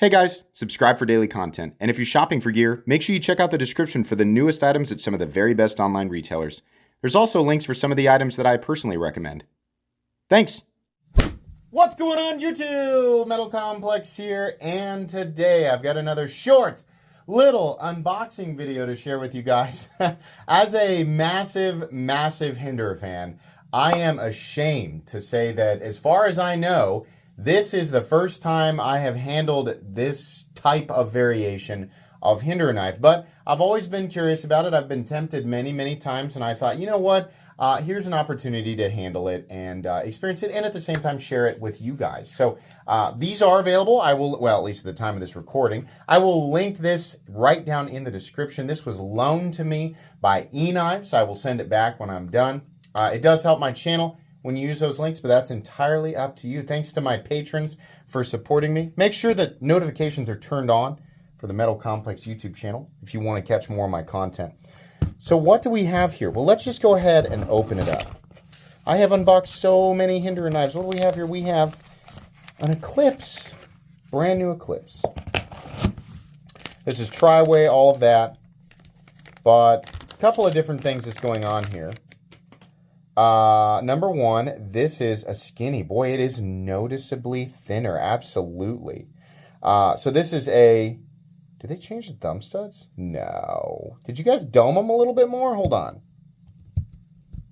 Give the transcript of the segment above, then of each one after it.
Hey guys, subscribe for daily content, and if you're shopping for gear, make sure you check out the description for the newest items at some of the very best online retailers. There's also links for some of the items that I personally recommend. Thanks! What's going on YouTube? Metal Complex here, and today I've got another short little unboxing video to share with you guys. As a massive Hinderer fan, I am ashamed to say that as far as I know, this is the first time I have handled this type of variation of Hinderer knife, but I've always been curious about it. I've been tempted many times, and I thought, you know what? Here's an opportunity to handle it and experience it, and at the same time share it with you guys. So these are available. I will, well, at least at the time of this recording, I will link this right down in the description. This was loaned to me by eKnives. I will send it back when I'm done. It does help my channel when you use those links, but that's entirely up to you. Thanks to my patrons for supporting me. Make sure that notifications are turned on for the Metal Complex YouTube channel if you want to catch more of my content. So what do we have here? Well, let's just go ahead and open it up. I have unboxed so many Hinderer knives. What do we have here? We have an Eklipse, brand new Eklipse. This is tri-way, all of that, but a couple of different things that's going on here. Number one, this is a skinny. Boy, it is noticeably thinner. Absolutely. So this is a, did they change the thumb studs? No. Did you guys dome them a little bit more? Hold on.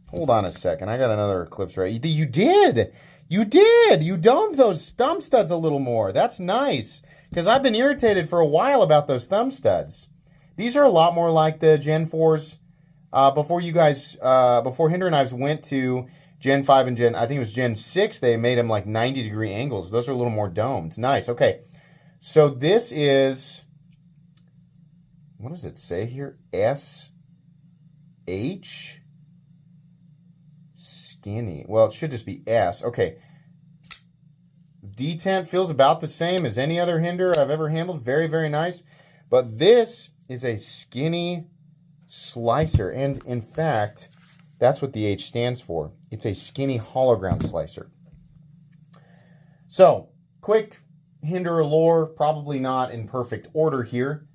Hold on a second. I got another Eklipse right. You did. You did. You domed those thumb studs a little more. That's nice. Because I've been irritated for a while about those thumb studs. These are a lot more like the Gen 4s. Before you guys, before Hinderer knives went to Gen 5 and I think it was Gen 6, they made them like 90-degree angles. Those are a little more domed. Nice. Okay. So this is, what does it say here? SH? Skinny. Well, it should just be S. Okay. Detent feels about the same as any other Hinderer I've ever handled. Very nice. But this is a skinny slicer, and in fact, that's what the H stands for. It's a skinny hollow ground slicer. So, quick Hinderer lore, probably not in perfect order here.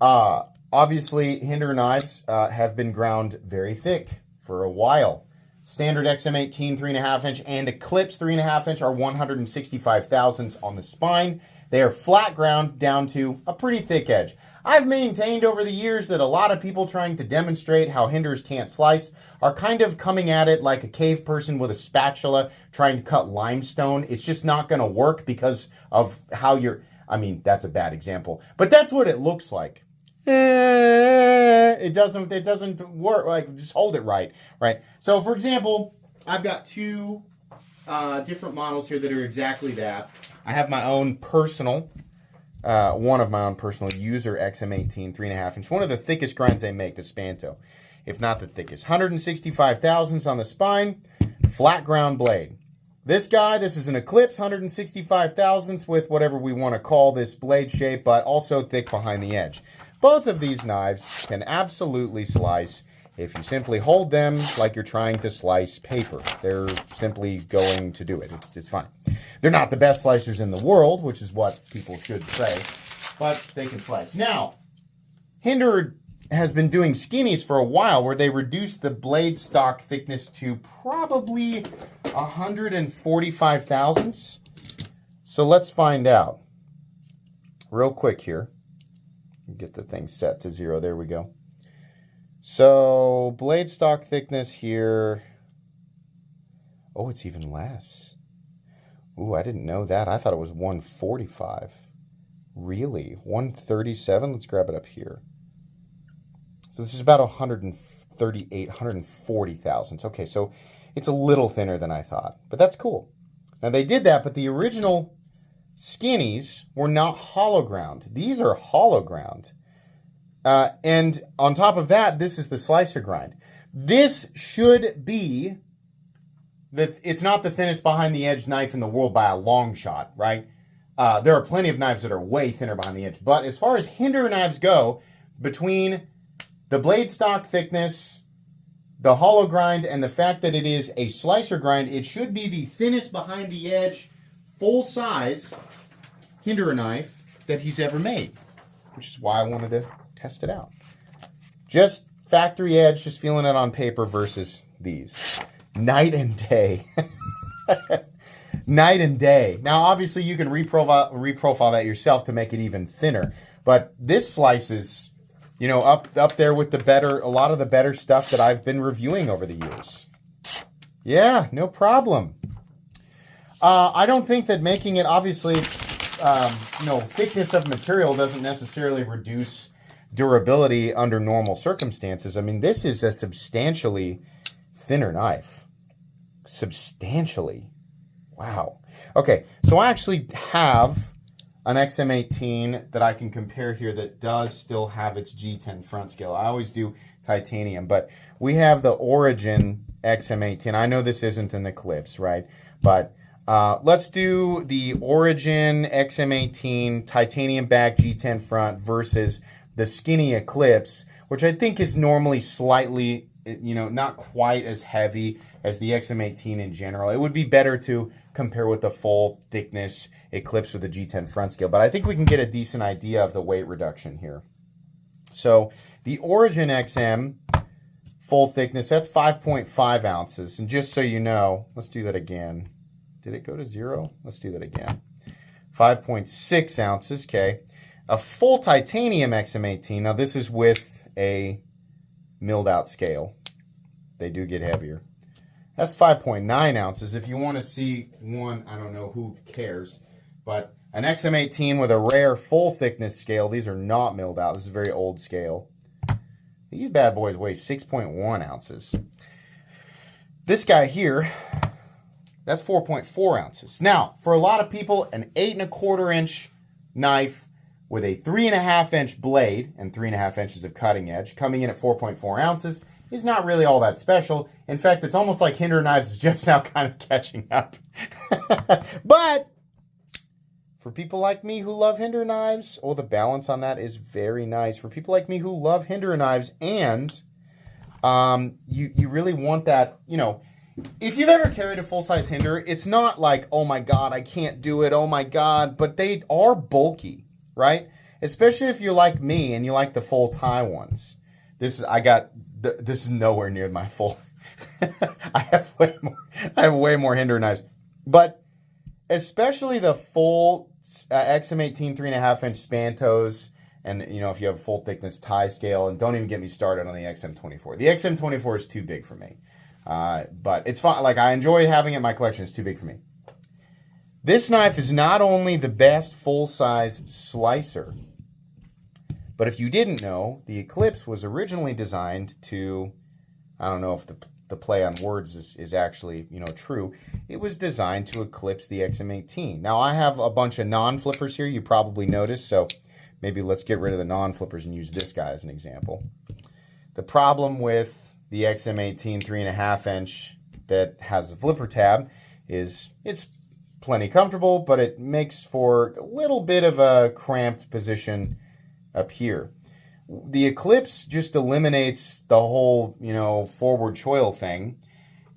Obviously, Hinderer knives have been ground very thick for a while. Standard XM18 3.5 inch and Eklipse 3.5 inch are 165 thousandths on the spine. They are flat ground down to a pretty thick edge. I've maintained over the years that a lot of people trying to demonstrate how Hinderers can't slice are kind of coming at it like a cave person with a spatula trying to cut limestone. It's just not going to work because of how you're, I mean, that's a bad example, but that's what it looks like. It doesn't work. Like, just hold it right? So, for example, I've got two different models here that are exactly that. I have my own personal, one of my own personal user XM18 3.5 inch, one of the thickest grinds they make, the Spanto, if not the thickest. 165 thousandths on the spine, flat ground blade. This guy, this is an Eklipse, 165 thousandths with whatever we want to call this blade shape, but also thick behind the edge. Both of these knives can absolutely slice if you simply hold them like you're trying to slice paper. They're simply going to do it. It's fine. They're not the best slicers in the world, which is what people should say, but they can slice. Now, Hinderer has been doing skinnies for a while where they reduced the blade stock thickness to probably 145 thousandths. So let's find out real quick here. Get the thing set to 0. There we go. So blade stock thickness here. Oh, it's even less. Ooh, I didn't know that. I thought it was 145. Really? 137? Let's grab it up here. So this is about 138, 140 thousandths. Okay, so it's a little thinner than I thought, but that's cool. Now they did that, but the original skinnies were not hollow ground. These are hollow ground. And on top of that, this is the slicer grind. This should be, it's not the thinnest behind the edge knife in the world by a long shot, right? There are plenty of knives that are way thinner behind the edge. But as far as Hinderer knives go, between the blade stock thickness, the hollow grind, and the fact that it is a slicer grind, it should be the thinnest behind the edge, full size Hinderer knife that he's ever made, which is why I wanted to test it out. Just factory edge, just feeling it on paper versus these. Night and day. Night and day. Now, obviously, you can reprofile that yourself to make it even thinner. But this slices, you know, up there with a lot of the better stuff that I've been reviewing over the years. Yeah, no problem. I don't think that making it, obviously, thickness of material doesn't necessarily reduce durability under normal circumstances. I mean, this is a substantially thinner knife. Substantially. Wow. Okay, so I actually have an XM18 that I can compare here that does still have its G10 front scale. I always do titanium, but we have the Origin XM18. I know this isn't an Eklipse, right? But let's do the Origin XM18 titanium back G10 front versus the skinny Eklipse, which I think is normally slightly, not quite as heavy as the XM18 in general. It would be better to compare with the full thickness Eklipse with the G10 front scale, but I think we can get a decent idea of the weight reduction here. So the Origin XM full thickness, that's 5.5 ounces. And just so you know, let's do that again. Did it go to 0? Let's do that again. 5.6 ounces, okay. A full titanium XM18, now this is with a milled out scale. They do get heavier. That's 5.9 ounces. If you want to see one, I don't know, who cares, but an XM18 with a rare full thickness scale, these are not milled out. This is a very old scale. These bad boys weigh 6.1 ounces. This guy here, that's 4.4 ounces. Now, for a lot of people, an 8.25 inch knife with a 3.5 inch blade and 3.5 inches of cutting edge coming in at 4.4 ounces is not really all that special. In fact, it's almost like Hinderer knives is just now kind of catching up. But for people like me who love Hinderer knives, the balance on that is very nice. For people like me who love Hinderer knives and you really want that, if you've ever carried a full-size Hinderer, it's not like, oh my God, I can't do it, oh my God, but they are bulky, right? Especially if you're like me and you like the full tie ones. This is nowhere near my full. I have way more Hinderer knives, but especially the full XM18 3.5 inch spantos, and if you have a full thickness tie scale, and don't even get me started on the XM24. The XM24 is too big for me, but it's fun. Like, I enjoy having it in my collection. It's too big for me. This knife is not only the best full size slicer, but if you didn't know, the Eklipse was originally designed to, I don't know if the play on words is actually, true. It was designed to eclipse the XM18. Now, I have a bunch of non-flippers here, you probably noticed, so maybe let's get rid of the non-flippers and use this guy as an example. The problem with the XM18 3.5 inch that has a flipper tab is it's plenty comfortable, but it makes for a little bit of a cramped position up here. The Eklipse just eliminates the whole, forward choil thing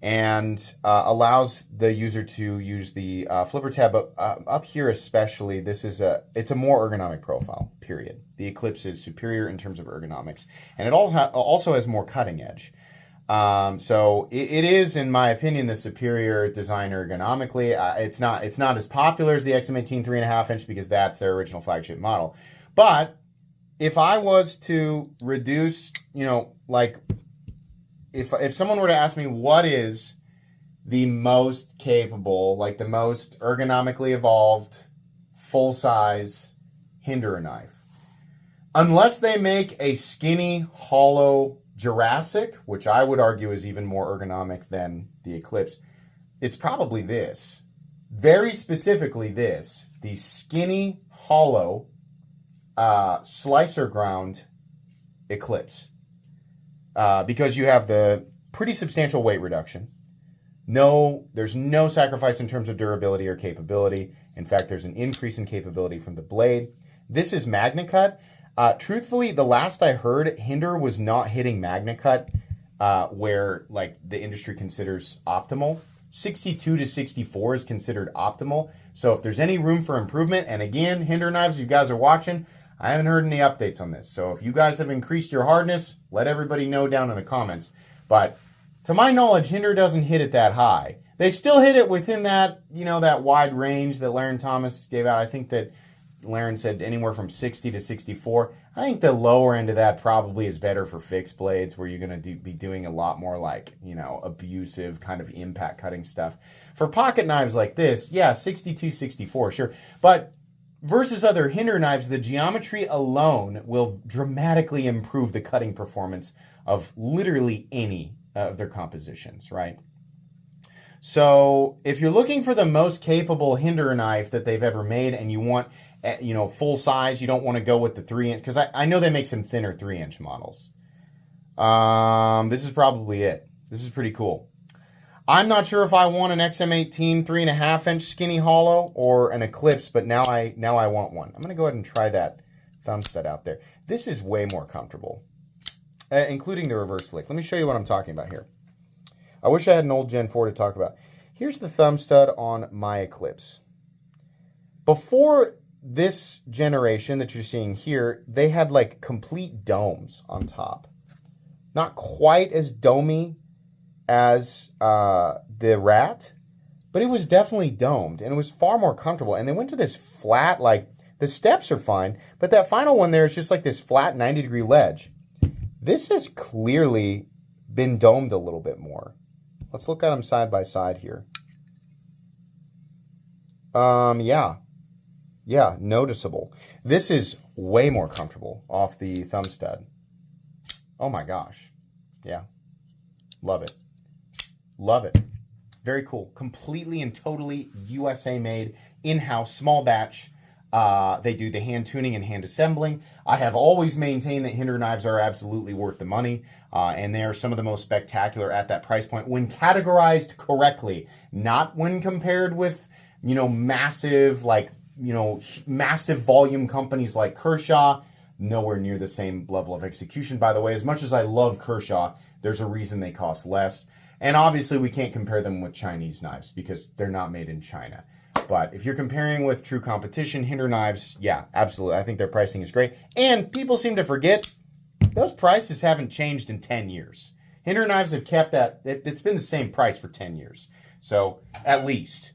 and allows the user to use the flipper tab. But up here especially, it's a more ergonomic profile, period. The Eklipse is superior in terms of ergonomics. And it also has more cutting edge. So it is, in my opinion, the superior design ergonomically. It's not as popular as the XM18 3.5 inch because that's their original flagship model. But if I was to reduce, if someone were to ask me what is the most capable, like the most ergonomically evolved, full-size Hinderer knife, unless they make a skinny, hollow Jurassic, which I would argue is even more ergonomic than the Eklipse, it's probably this. Very specifically this, the skinny, hollow, slicer ground Eklipse, because you have the pretty substantial weight reduction. There's no sacrifice in terms of durability or capability. In fact, there's an increase in capability from the blade. This is MagnaCut. Truthfully, the last I heard, Hinderer was not hitting MagnaCut where like the industry considers optimal. 62 to 64 is considered optimal. So if there's any room for improvement, and again, Hinderer knives, you guys are watching, I haven't heard any updates on this. So if you guys have increased your hardness, let everybody know down in the comments. But to my knowledge, Hinderer doesn't hit it that high. They still hit it within that, that wide range that Laren Thomas gave out. I think that Laren said anywhere from 60 to 64. I think the lower end of that probably is better for fixed blades, where you're going to be doing a lot more like, abusive kind of impact cutting stuff. For pocket knives like this, yeah, 62, 64, sure. But versus other Hinderer knives, the geometry alone will dramatically improve the cutting performance of literally any of their compositions, right? So if you're looking for the most capable Hinderer knife that they've ever made, and you want, full size, you don't want to go with the 3-inch, because I know they make some thinner 3-inch models. This is probably it. This is pretty cool. I'm not sure if I want an XM18 3.5-inch skinny hollow or an Eklipse, but now I want one. I'm going to go ahead and try that thumb stud out there. This is way more comfortable, including the reverse flick. Let me show you what I'm talking about here. I wish I had an old Gen 4 to talk about. Here's the thumb stud on my Eklipse. Before this generation that you're seeing here, they had like complete domes on top. Not quite as domey as the Rat, but it was definitely domed, and it was far more comfortable. And they went to this flat, like, the steps are fine, but that final one there is just like this flat 90-degree ledge. This has clearly been domed a little bit more. Let's look at them side by side here. Yeah, noticeable. This is way more comfortable off the thumb stud. Oh my gosh. Yeah. Love it. Love it. Very cool. Completely and totally USA made, in-house, small batch. They do the hand tuning and hand assembling. I have always maintained that Hinderer knives are absolutely worth the money, and they are some of the most spectacular at that price point when categorized correctly, not when compared with, massive, massive volume companies like Kershaw. Nowhere near the same level of execution, by the way. As much as I love Kershaw, there's a reason they cost less. And obviously we can't compare them with Chinese knives because they're not made in China. But if you're comparing with true competition, Hinderer knives, yeah, absolutely. I think their pricing is great. And people seem to forget, those prices haven't changed in 10 years. Hinderer knives have kept that, it's been the same price for 10 years. So, at least.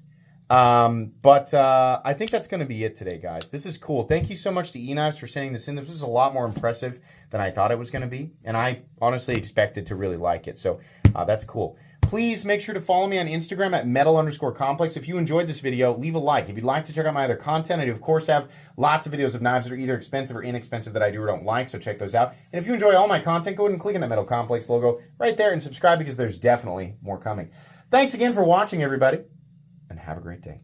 I think that's going to be it today, guys. This is cool. Thank you so much to eKnives for sending this in. This is a lot more impressive than I thought it was going to be. And I honestly expected to really like it. So, that's cool. Please make sure to follow me on Instagram at metal_complex. If you enjoyed this video, leave a like. If you'd like to check out my other content, I do, of course, have lots of videos of knives that are either expensive or inexpensive that I do or don't like, so check those out. And if you enjoy all my content, go ahead and click on that Metal Complex logo right there and subscribe, because there's definitely more coming. Thanks again for watching, everybody, and have a great day.